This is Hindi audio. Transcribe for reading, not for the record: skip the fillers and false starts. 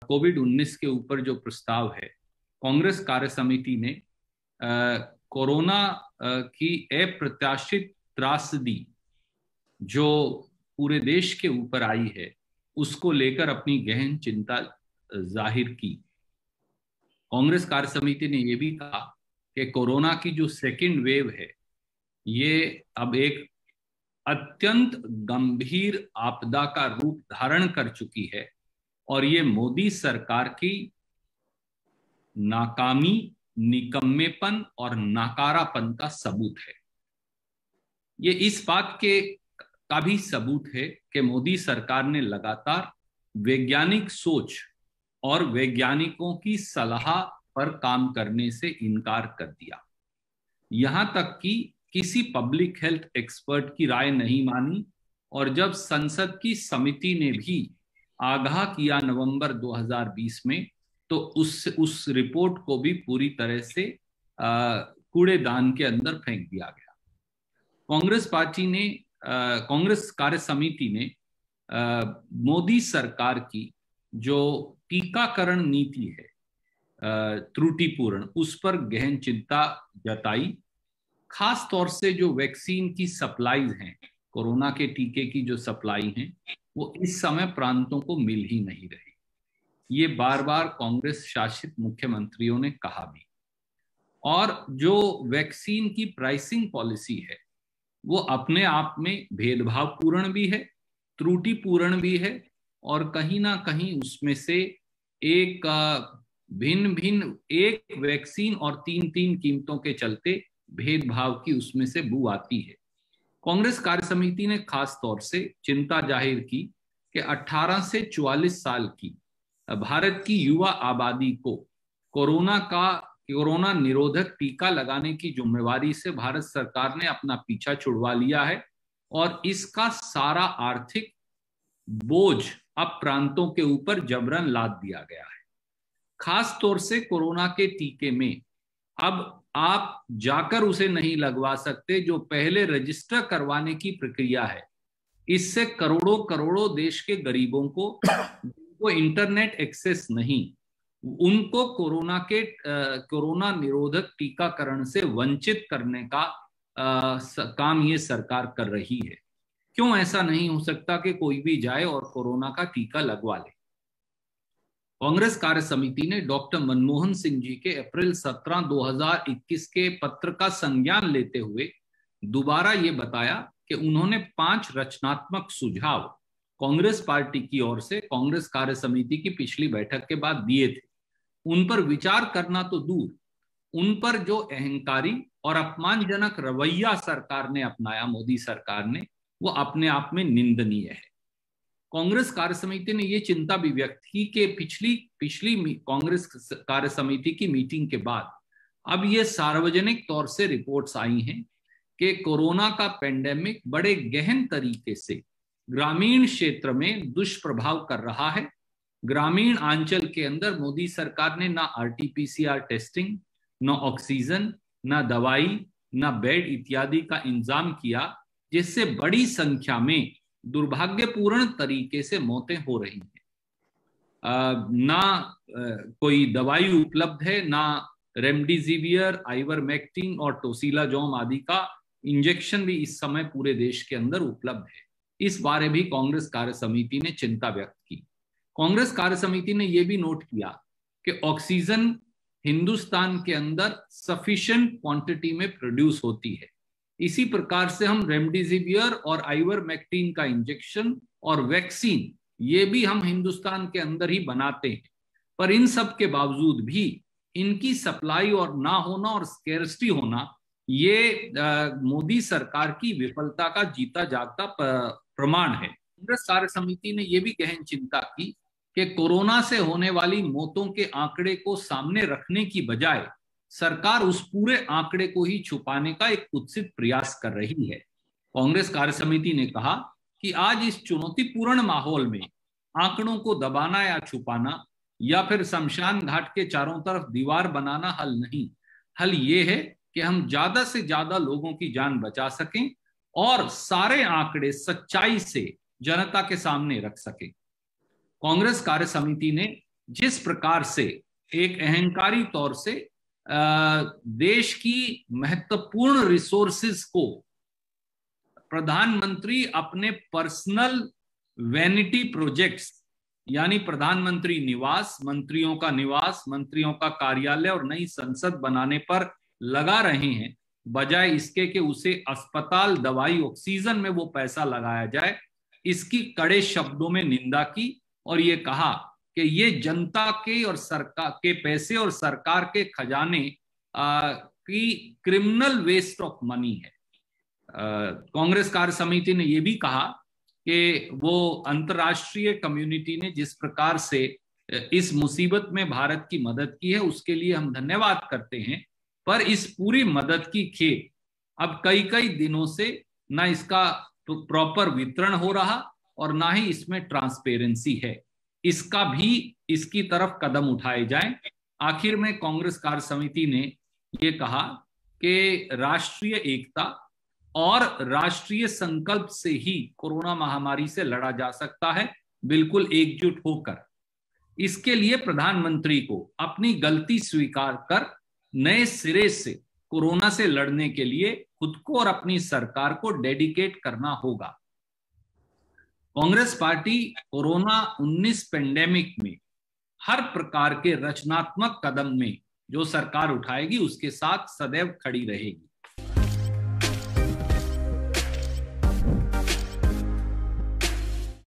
कोविड-19 के ऊपर जो प्रस्ताव है, कांग्रेस कार्य समिति ने कोरोना की अप्रत्याशित त्रासदी जो पूरे देश के ऊपर आई है, उसको लेकर अपनी गहन चिंता जाहिर की। कांग्रेस कार्य समिति ने यह भी कहा कि कोरोना की जो सेकेंड वेव है, ये अब एक अत्यंत गंभीर आपदा का रूप धारण कर चुकी है और ये मोदी सरकार की नाकामी, निकम्मेपन और नाकारापन का सबूत है। ये इस बात का भी सबूत है कि मोदी सरकार ने लगातार वैज्ञानिक सोच और वैज्ञानिकों की सलाह पर काम करने से इनकार कर दिया। यहां तक कि किसी पब्लिक हेल्थ एक्सपर्ट की राय नहीं मानी और जब संसद की समिति ने भी आगाह किया नवंबर 2020 में, तो उस रिपोर्ट को भी पूरी तरह से कूड़ेदान के अंदर फेंक दिया गया। कांग्रेस कार्य समिति ने मोदी सरकार की जो टीकाकरण नीति है त्रुटिपूर्ण, उस पर गहन चिंता जताई। खास तौर से जो वैक्सीन की सप्लाईज हैं, कोरोना के टीके की जो सप्लाई हैं, वो इस समय प्रांतों को मिल ही नहीं रही। ये बार बार कांग्रेस शासित मुख्यमंत्रियों ने कहा भी। और जो वैक्सीन की प्राइसिंग पॉलिसी है, वो अपने आप में भेदभावपूर्ण भी है, त्रुटिपूर्ण भी है और कहीं ना कहीं उसमें से एक भिन्न एक वैक्सीन और तीन कीमतों के चलते भेदभाव की उसमें से बू आती है। कांग्रेस कार्य समिति ने खास तौर से चिंता जाहिर की कि 18 से 44 साल की भारत की युवा आबादी को कोरोना निरोधक टीका लगाने की जिम्मेवारी से भारत सरकार ने अपना पीछा छुड़वा लिया है और इसका सारा आर्थिक बोझ अब प्रांतों के ऊपर जबरन लाद दिया गया है। खास तौर से कोरोना के टीके में अब आप जाकर उसे नहीं लगवा सकते, जो पहले रजिस्टर करवाने की प्रक्रिया है। इससे करोड़ों देश के गरीबों को इंटरनेट एक्सेस नहीं, उनको कोरोना निरोधक टीकाकरण से वंचित करने का काम ये सरकार कर रही है। क्यों ऐसा नहीं हो सकता कि कोई भी जाए और कोरोना का टीका लगवा ले? कांग्रेस कार्य समिति ने डॉक्टर मनमोहन सिंह जी के अप्रैल 17, 2021 के पत्र का संज्ञान लेते हुए दोबारा ये बताया कि उन्होंने 5 रचनात्मक सुझाव कांग्रेस पार्टी की ओर से कांग्रेस कार्य समिति की पिछली बैठक के बाद दिए थे। उन पर विचार करना तो दूर, उन पर जो अहंकारी और अपमानजनक रवैया सरकार ने अपनाया, मोदी सरकार ने, वो अपने आप में निंदनीय है। कांग्रेस कार्य समिति ने ये चिंता भी व्यक्त की कि पिछली कांग्रेस कार्य समिति की मीटिंग के बाद अब ये सार्वजनिक तौर से रिपोर्ट्स आई हैं कि कोरोना का पेंडेमिक बड़े गहन तरीके से ग्रामीण क्षेत्र में दुष्प्रभाव कर रहा है। ग्रामीण अंचल के अंदर मोदी सरकार ने ना आरटीपीसीआर टेस्टिंग, ना ऑक्सीजन, ना दवाई, ना बेड इत्यादि का इंतजाम किया, जिससे बड़ी संख्या में दुर्भाग्यपूर्ण तरीके से मौतें हो रही हैं। ना कोई दवाई उपलब्ध है, ना रेमडेसिवियर, आइवरमेक्टिन और टोसिलाजोम आदि का इंजेक्शन भी इस समय पूरे देश के अंदर उपलब्ध है। इस बारे भी कांग्रेस कार्य समिति ने चिंता व्यक्त की। कांग्रेस कार्य समिति ने यह भी नोट किया कि ऑक्सीजन हिंदुस्तान के अंदर सफिशिएंट क्वांटिटी में प्रोड्यूस होती है। इसी प्रकार से हम रेमडेसिवियर और आइवरमेक्टिन का इंजेक्शन और वैक्सीन, ये भी हम हिंदुस्तान के अंदर ही बनाते हैं। पर इन सब के बावजूद भी इनकी सप्लाई और ना होना और स्केर्सिटी होना, ये मोदी सरकार की विफलता का जीता जागता प्रमाण है। कांग्रेस कार्य समिति ने यह भी गहन चिंता की कि कोरोना से होने वाली मौतों के आंकड़े को सामने रखने की बजाय सरकार उस पूरे आंकड़े को ही छुपाने का एक कुत्सित प्रयास कर रही है। कांग्रेस कार्य समिति ने कहा कि आज इस चुनौतीपूर्ण माहौल में आंकड़ों को दबाना या छुपाना या फिर शमशान घाट के चारों तरफ दीवार बनाना हल नहीं। हल ये है कि हम ज्यादा से ज्यादा लोगों की जान बचा सकें और सारे आंकड़े सच्चाई से जनता के सामने रख सकें। कांग्रेस कार्य समिति ने जिस प्रकार से एक अहंकारी तौर से देश की महत्वपूर्ण रिसोर्सेज को प्रधानमंत्री अपने पर्सनल वैनिटी प्रोजेक्ट्स, यानी प्रधानमंत्री निवास, मंत्रियों का निवास, मंत्रियों का कार्यालय और नई संसद बनाने पर लगा रहे हैं, बजाय इसके कि उसे अस्पताल, दवाई, ऑक्सीजन में वो पैसा लगाया जाए। इसकी कड़े शब्दों में निंदा की और ये कहा कि ये जनता के और सरकार के पैसे और सरकार के खजाने की क्रिमिनल वेस्ट ऑफ मनी है। कांग्रेस कार्य समिति ने यह भी कहा कि वो अंतर्राष्ट्रीय कम्युनिटी ने जिस प्रकार से इस मुसीबत में भारत की मदद की है उसके लिए हम धन्यवाद करते हैं, पर इस पूरी मदद की खेप अब कई कई दिनों से ना इसका प्रॉपर वितरण हो रहा और ना ही इसमें ट्रांसपेरेंसी है। इसका भी इसकी तरफ कदम उठाए जाएं। आखिर में कांग्रेस कार्य समिति ने ये कहा कि राष्ट्रीय एकता और राष्ट्रीय संकल्प से ही कोरोना महामारी से लड़ा जा सकता है, बिल्कुल एकजुट होकर। इसके लिए प्रधानमंत्री को अपनी गलती स्वीकार कर नए सिरे से कोरोना से लड़ने के लिए खुद को और अपनी सरकार को डेडिकेट करना होगा। कांग्रेस पार्टी कोरोना 19 पेंडेमिक में हर प्रकार के रचनात्मक कदम में जो सरकार उठाएगी उसके साथ सदैव खड़ी रहेगी।